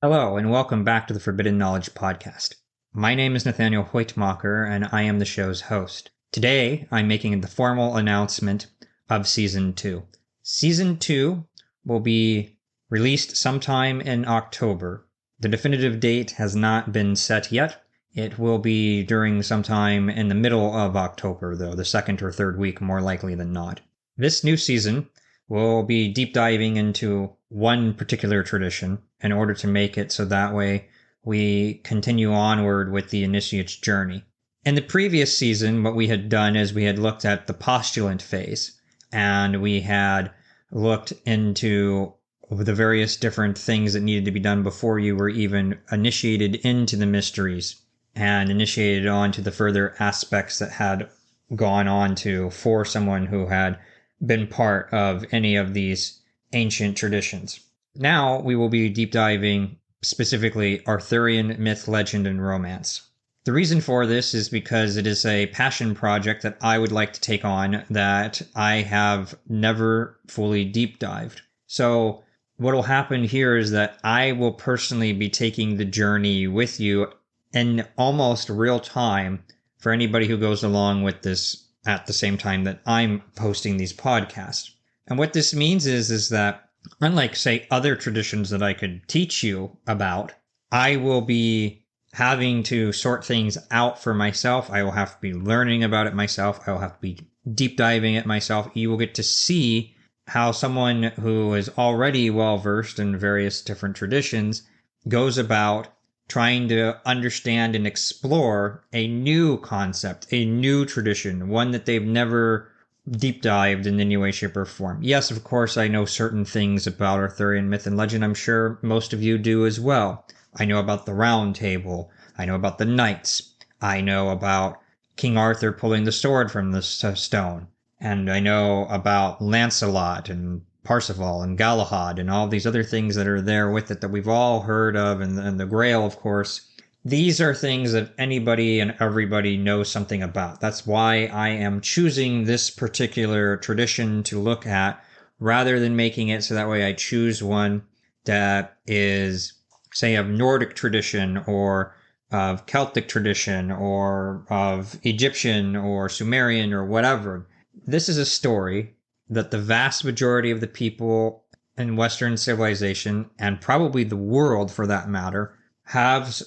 Hello, and welcome back to the Forbidden Knowledge Podcast. My name is Nathaniel Heutmaker, and I am the show's host. Today, I'm making the formal announcement of Season 2. Season 2 will be released sometime in October. The definitive date has not been set yet. It will be during sometime in the middle of October, though, the second or third week, more likely than not. This new season will be deep diving into one particular tradition in order to make it so that way we continue onward with the initiate's journey. In the previous season, what we had done is we had looked at the postulant phase, and we had looked into the various different things that needed to be done before you were even initiated into the mysteries and initiated on to the further aspects that had gone on to for someone who had been part of any of these ancient traditions. Now we will be deep diving specifically Arthurian myth, legend, and romance. The reason for this is because it is a passion project that I would like to take on that I have never fully deep dived. So what will happen here is that I will personally be taking the journey with you in almost real time for anybody who goes along with this at the same time that I'm posting these podcasts. And what this means is that unlike, say, other traditions that I could teach you about, I will be having to sort things out for myself. I will have to be learning about it myself. I will have to be deep diving it myself. You will get to see how someone who is already well versed in various different traditions goes about trying to understand and explore a new concept, a new tradition, one that they've never deep dived in any way, shape, or form. Yes, of course, I know certain things about Arthurian myth and legend. I'm sure most of you do as well. I know about the Round Table. I know about the knights. I know about King Arthur pulling the sword from the stone. And I know about Lancelot and Parsifal and Galahad and all these other things that are there with it that we've all heard of, and the Grail, of course. These are things that anybody and everybody knows something about. That's why I am choosing this particular tradition to look at rather than making it so that way I choose one that is, say, of Nordic tradition or of Celtic tradition or of Egyptian or Sumerian or whatever. This is a story that the vast majority of the people in Western civilization, and probably the world for that matter, have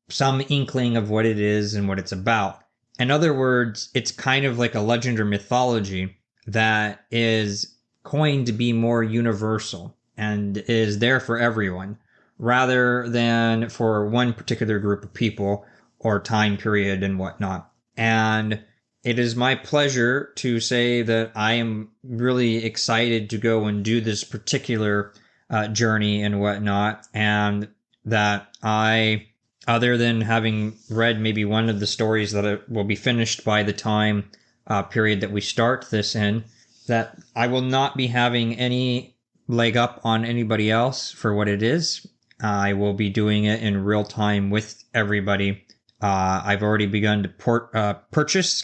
some inkling of what it is and what it's about. In other words, it's kind of like a legend or mythology that is coined to be more universal and is there for everyone, rather than for one particular group of people or time period and whatnot. And it is my pleasure to say that I am really excited to go and do this particular journey and whatnot, and that I, other than having read maybe one of the stories that it will be finished by the time period that we start this in, that I will not be having any leg up on anybody else for what it is. I will be doing it in real time with everybody. I've already begun to purchase,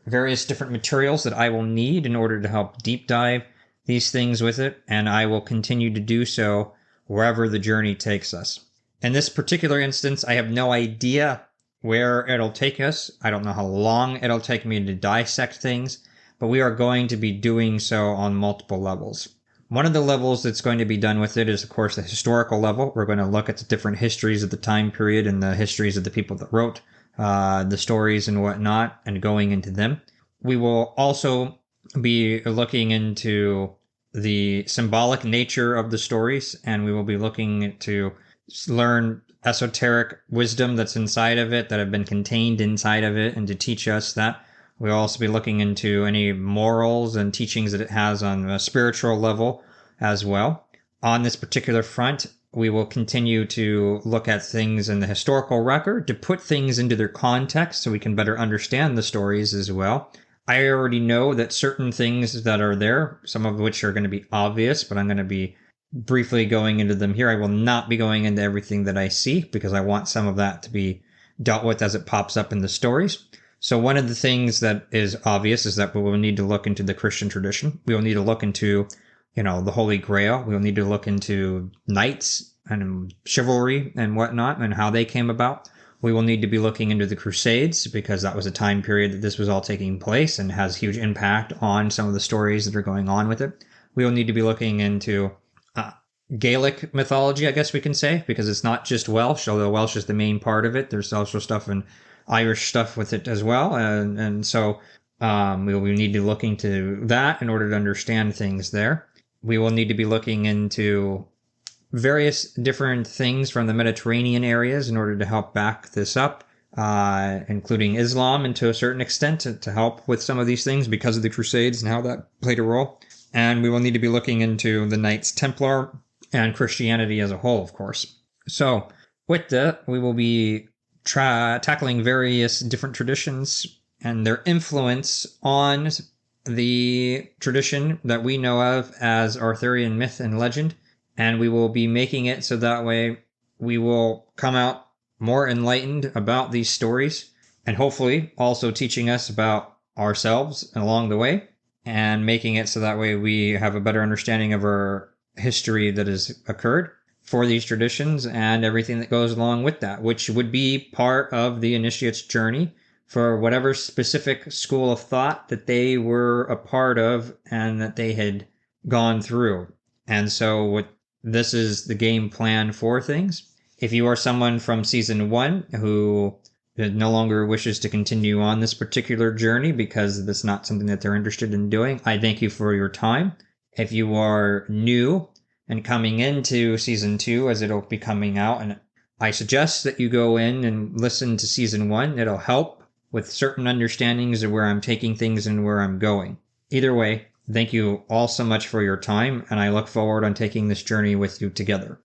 various different materials that I will need in order to help deep dive these things with it, and I will continue to do so wherever the journey takes us. In this particular instance, I have no idea where it'll take us. I don't know how long it'll take me to dissect things, but we are going to be doing so on multiple levels. One of the levels that's going to be done with it is, of course, the historical level. We're going to look at the different histories of the time period and the histories of the people that wrote the stories and whatnot, and going into them. We will also be looking into the symbolic nature of the stories, and we will be looking to learn esoteric wisdom that's inside of it, that have been contained inside of it, and to teach us that. We'll also be looking into any morals and teachings that it has on a spiritual level as well. On this particular front, we will continue to look at things in the historical record to put things into their context so we can better understand the stories as well. I already know that certain things that are there, some of which are going to be obvious, but I'm going to be briefly going into them here. I will not be going into everything that I see because I want some of that to be dealt with as it pops up in the stories. So one of the things that is obvious is that we will need to look into the Christian tradition. We will need to look into, the Holy Grail. We will need to look into knights and chivalry and whatnot and how they came about. We will need to be looking into the Crusades because that was a time period that this was all taking place and has huge impact on some of the stories that are going on with it. We will need to be looking into Gaelic mythology, I guess we can say, because it's not just Welsh, although Welsh is the main part of it. There's also stuff in Irish stuff with it as well. And so we will need to look into that in order to understand things there. We will need to be looking into various different things from the Mediterranean areas in order to help back this up, including Islam and to a certain extent to help with some of these things because of the Crusades and how that played a role. And we will need to be looking into the Knights Templar and Christianity as a whole, of course. So with that, we will be tackling various different traditions and their influence on the tradition that we know of as Arthurian myth and legend. And we will be making it so that way we will come out more enlightened about these stories and hopefully also teaching us about ourselves along the way and making it so that way we have a better understanding of our history that has occurred for these traditions and everything that goes along with that, which would be part of the initiate's journey for whatever specific school of thought that they were a part of and that they had gone through. And so this is the game plan for things. If you are someone from season 1 who no longer wishes to continue on this particular journey because that's not something that they're interested in doing, I thank you for your time. If you are new and coming into season 2 as it'll be coming out, and I suggest that you go in and listen to season 1. It'll help with certain understandings of where I'm taking things and where I'm going. Either way, thank you all so much for your time, and I look forward on taking this journey with you together.